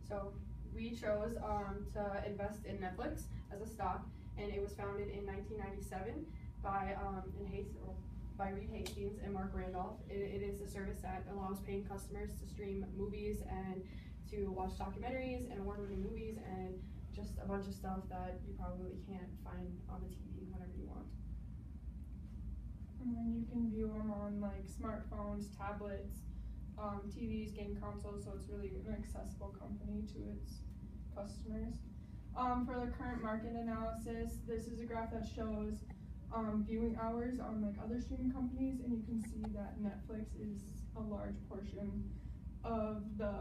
So we chose to invest in Netflix as a stock, and it was founded in 1997 by by Reed Hastings and Mark Randolph. It is a service that allows paying customers to stream movies and to watch documentaries and award-winning movies and just a bunch of stuff that you probably can't find on the TV whenever you want. And then you can view them on like smartphones, tablets, TVs, game consoles, so it's really an accessible company to its customers. For the current market analysis, this is a graph that shows viewing hours on like other streaming companies, and you can see that Netflix is a large portion of the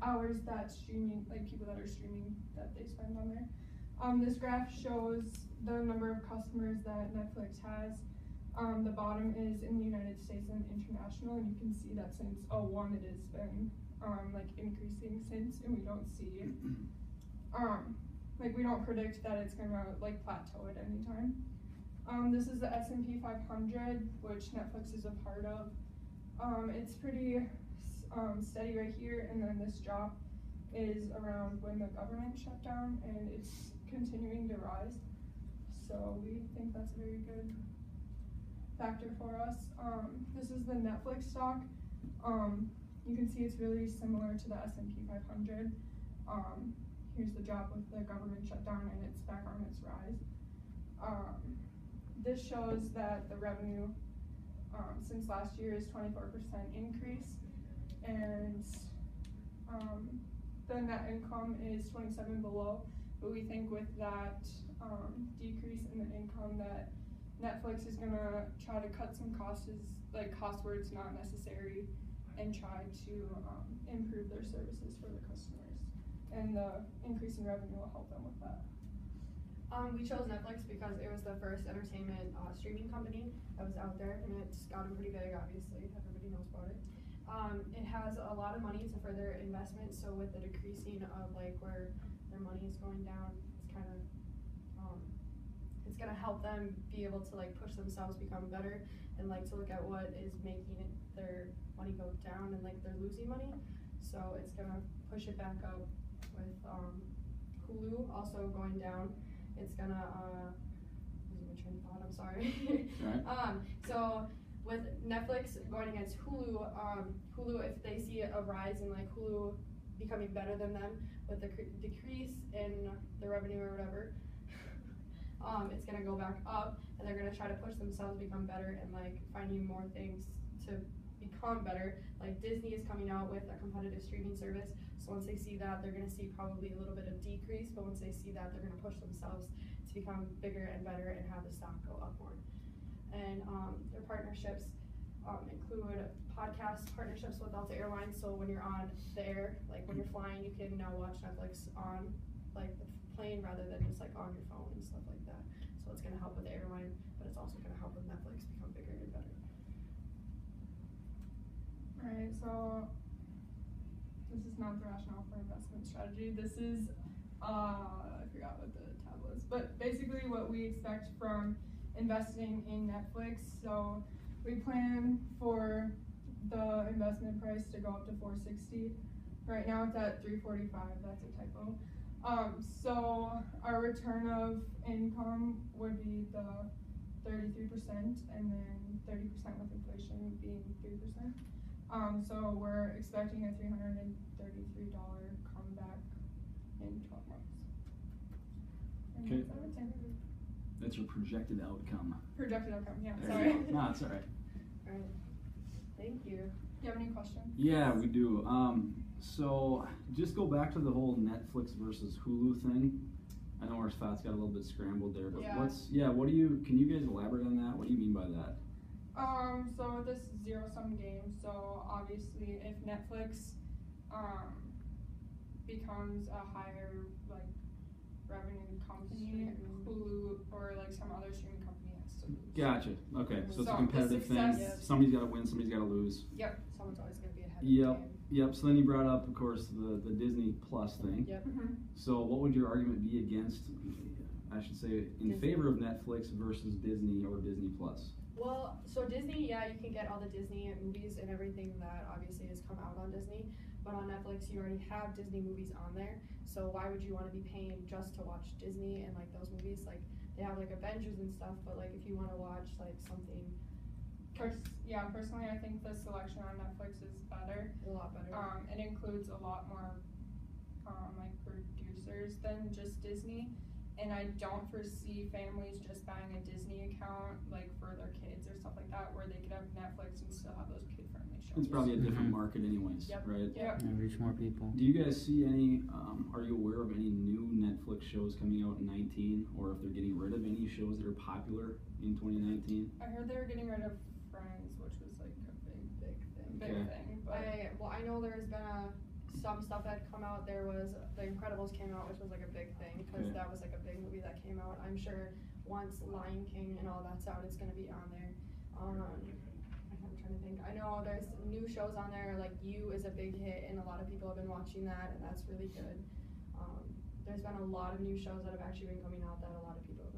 hours that streaming, like people that are streaming, that they spend on there. This graph shows the number of customers that Netflix has. The bottom is in the United States and international, and you can see that since 2001 it has been like increasing since, and we don't see like we don't predict that it's gonna like plateau at any time. This is the S&P 500, which Netflix is a part of. It's pretty steady right here, and then this drop is around when the government shut down, and it's continuing to rise. So we think that's a very good factor for us. This is the Netflix stock. You can see it's really similar to the S&P 500. Here's the drop with the government shutdown, and it's back on its rise. This shows that the revenue since last year is 24% increase, and the net income is 27 below. But we think with that decrease in the income that Netflix is gonna try to cut some costs, like costs where it's not necessary, and try to improve their services for the customers. And the increase in revenue will help them with that. We chose Netflix because it was the first entertainment streaming company that was out there, and it's gotten pretty big, obviously. Everybody knows about it. It has a lot of money to further investment, so with the decreasing of like where their money is going down, it's kind of it's gonna help them be able to like push themselves, become better, and like to look at what is making their money go down and like they're losing money. So it's gonna push it back up with Hulu also going down. It's gonna losing my train of thought, I'm sorry. Right. So with Netflix going against Hulu, Hulu, if they see a rise in like Hulu becoming better than them with the decrease in the revenue or whatever, it's gonna go back up, and they're gonna try to push themselves, become better, and like finding more things to become better. Like Disney is coming out with a competitive streaming service, so once they see that, they're gonna see probably a little bit of decrease, but once they see that, they're gonna push themselves to become bigger and better and have the stock go up more. And their partnerships include podcast partnerships with Delta Airlines, so when you're on the air, like when you're flying, you can now watch Netflix on like the plane rather than just like on your phone and stuff like that. So it's gonna help with the airline, but it's also gonna help with Netflix become bigger and better. Alright, so this is not the rationale for investment strategy. This is, I forgot what the tab was, but basically what we expect from investing in Netflix. So we plan for the investment price to go up to $460. Right now it's at $345, that's a typo. So our return of income would be the 33%, and then 30% with inflation being 3%. So we're expecting a $333 comeback in 12 months. And Okay. That's That's your projected outcome. projected outcome, yeah, There sorry. you go. No, it's all right. Alright, thank you. Do you have any questions? Yeah, we do. So just go back to the whole Netflix versus Hulu thing. I know our thoughts got a little bit scrambled there, but Yeah. what do you, can you guys elaborate on that? What do you mean by that? So this zero-sum game, so obviously if Netflix becomes a higher like revenue company, Hulu or like some other streaming company has to lose. Gotcha. Okay, so it's a So competitive the thing. success- Somebody's got to win, somebody's got to lose. Yep. Someone's always gonna be ahead Yep. of the game. Yep. So then you brought up, of course, the Disney Plus thing. Yep. Mm-hmm. So what would your argument be against, I should say, in Disney. favor of Netflix versus Disney or Disney Plus? Well, so Disney, yeah, you can get all the Disney movies and everything that obviously has come out on Disney, but on Netflix you already have Disney movies on there. So why would you want to be paying just to watch Disney and like those movies? Like they have like Avengers and stuff, but like if you want to watch like something Personally, I think the selection on Netflix is better. a lot better. It includes a lot more like producers than just Disney, and I don't foresee families just buying a Disney account like for their kids or stuff like that, where they could have Netflix and still have those kid-friendly shows. It's probably a different market anyways, Yep. right? Yep. Yeah, reach more people. Do you guys see any, are you aware of any new Netflix shows coming out in 19, or if they're getting rid of any shows that are popular in 2019? I heard they were getting rid of Friends, which was like a big thing. Okay. thing. But I know there's been some stuff that come out. There was The Incredibles came out, which was like a big thing because Okay. that was like a big movie that came out. I'm sure once Lion King and all that's out, it's gonna be on there. I'm trying to think. I know there's new shows on there. Like You is a big hit, and a lot of people have been watching that, and that's really good. There's been a lot of new shows that have actually been coming out that a lot of people have